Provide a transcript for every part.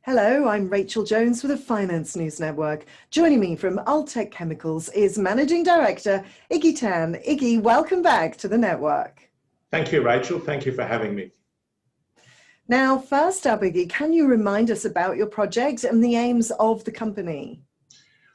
Hello, I'm Rachel Jones for the Finance News Network. Joining me from Altech Chemicals is Managing Director Iggy Tan. Iggy, welcome back to the network. Thank you, Rachel. Thank you for having me. Now, first up, Iggy, can you remind us about your project and the aims of the company?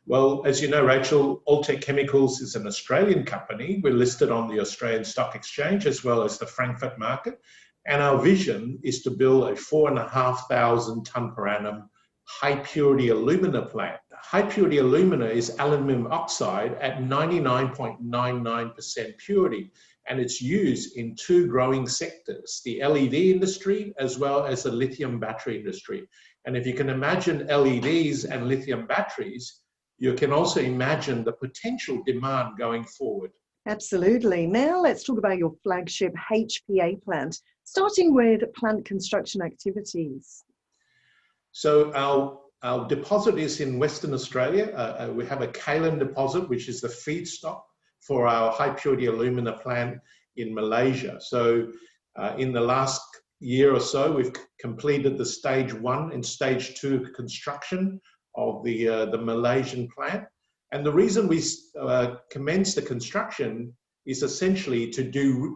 Well, as you know, Rachel, Altech Chemicals is an Australian company. We're listed on the Australian Stock Exchange as well as the Frankfurt market. And our vision is to build a 4,500 tonne per annum high purity alumina plant. High purity alumina is aluminium oxide at 99.99% purity. And it's used in two growing sectors, the LED industry as well as the lithium battery industry. And if you can imagine LEDs and lithium batteries, you can also imagine the potential demand going forward. Absolutely. Now let's talk about your flagship HPA plant, starting with plant construction activities. So our deposit is in Western Australia. We have a kaolin deposit, which is the feedstock for our high purity alumina plant in Malaysia. So in the last year or so, we've completed the stage 1 and stage 2 construction of the Malaysian plant. And the reason we commenced the construction is essentially to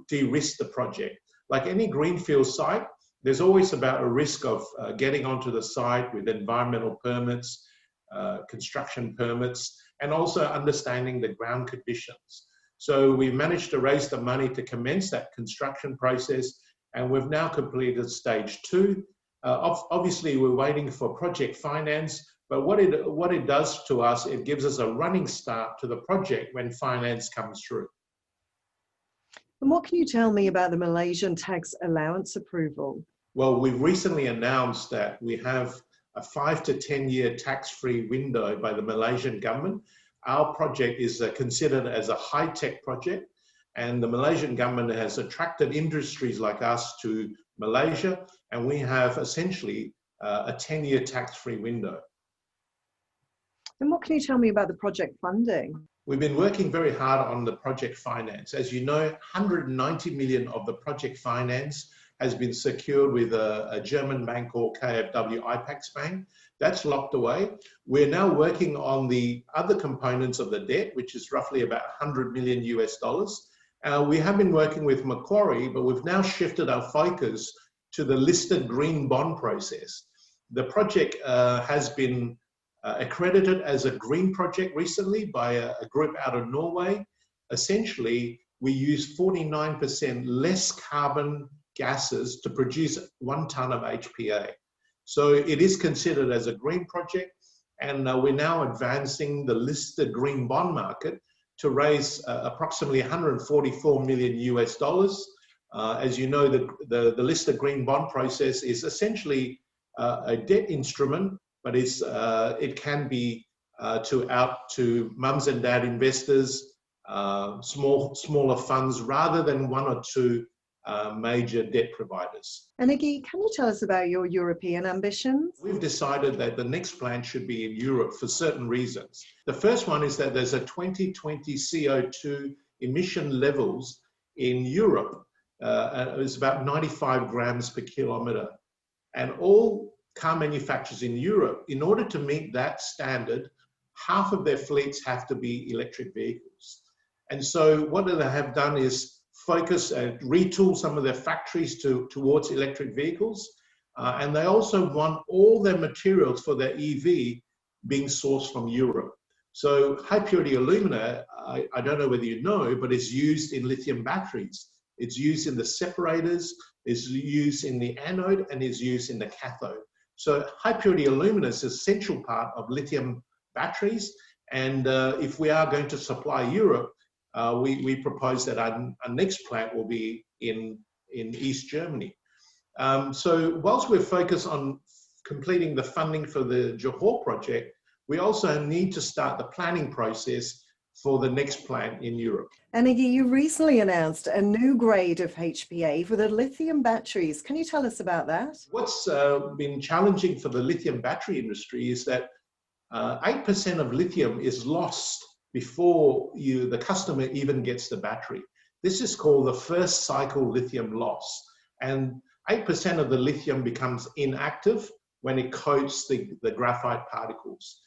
de-risk the project. Like any greenfield site, there's always about a risk of getting onto the site with environmental permits, construction permits, and also understanding the ground conditions. So we managed to raise the money to commence that construction process, and we've now completed stage 2. Obviously, we're waiting for project finance, but what it does to us, it gives us a running start to the project when finance comes through. And what can you tell me about the Malaysian tax allowance approval? Well, we've recently announced that we have a 5 to 10 year tax-free window by the Malaysian government. Our project is considered as a high-tech project, and the Malaysian government has attracted industries like us to Malaysia, and we have essentially a 10-year tax-free window. And what can you tell me about the project funding? We've been working very hard on the project finance. As you know, 190 million of the project finance has been secured with a German bank called KfW IPAX Bank. That's locked away. We're now working on the other components of the debt, which is roughly about 100 million US dollars. We have been working with Macquarie, but we've now shifted our focus to the listed green bond process. The project has been accredited as a green project recently by a group out of Norway. Essentially, we use 49% less carbon gases to produce 1 tonne of HPA. So it is considered as a green project, and we're now advancing the listed green bond market to raise approximately 144 million US dollars. As you know, the listed green bond process is essentially a debt instrument, but it can be out to mums and dad investors, smaller funds, rather than 1 or 2 major debt providers. And Iggy, can you tell us about your European ambitions? We've decided that the next plant should be in Europe for certain reasons. The first one is that there's a 2020 CO2 emission levels in Europe. It's about 95 grams per kilometre. And all car manufacturers in Europe, in order to meet that standard, half of their fleets have to be electric vehicles. And so what they have done is focus and retool some of their factories towards electric vehicles. And they also want all their materials for their EV being sourced from Europe. So high purity alumina, I don't know whether you know, but it's used in lithium batteries. It's used in the separators, it's used in the anode, and is used in the cathode. So high purity alumina is an essential part of lithium batteries. And if we are going to supply Europe, we propose that our next plant will be in East Germany. So whilst we're focused on completing the funding for the Johor project, we also need to start the planning process for the next plant in Europe. And Iggy, you recently announced a new grade of HPA for the lithium batteries. Can you tell us about that? What's been challenging for the lithium battery industry is that 8% of lithium is lost before the customer even gets the battery. This is called the first cycle lithium loss. And 8% of the lithium becomes inactive when it coats the graphite particles.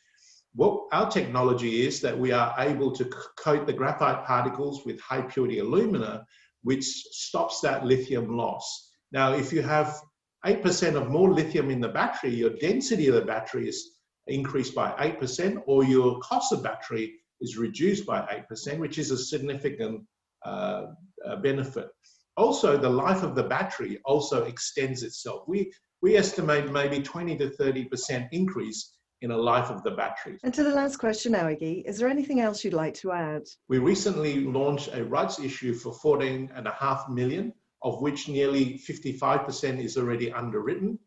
What our technology is that we are able to coat the graphite particles with high purity alumina, which stops that lithium loss. Now, if you have 8% of more lithium in the battery, your density of the battery is increased by 8%, or your cost of battery is reduced by 8%, which is a significant benefit. Also, the life of the battery also extends itself. We estimate maybe 20 to 30% increase in a life of the battery. And to the last question now, Iggy, is there anything else you'd like to add? We recently launched a rights issue for 14.5 million, of which nearly 55% is already underwritten.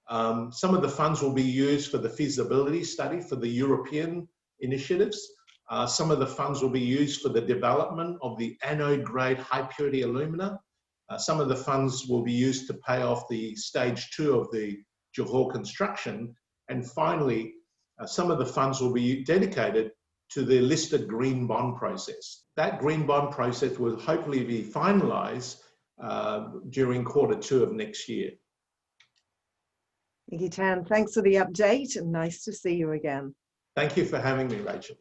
Some of the funds will be used for the feasibility study for the European initiatives. Some of the funds will be used for the development of the anode grade high purity alumina. Some of the funds will be used to pay off the stage 2 of the Johor construction. And finally, some of the funds will be dedicated to the listed green bond process. That green bond process will hopefully be finalized during Q2 of next year. Iggy Tan, thanks for the update and nice to see you again. Thank you for having me, Rachel.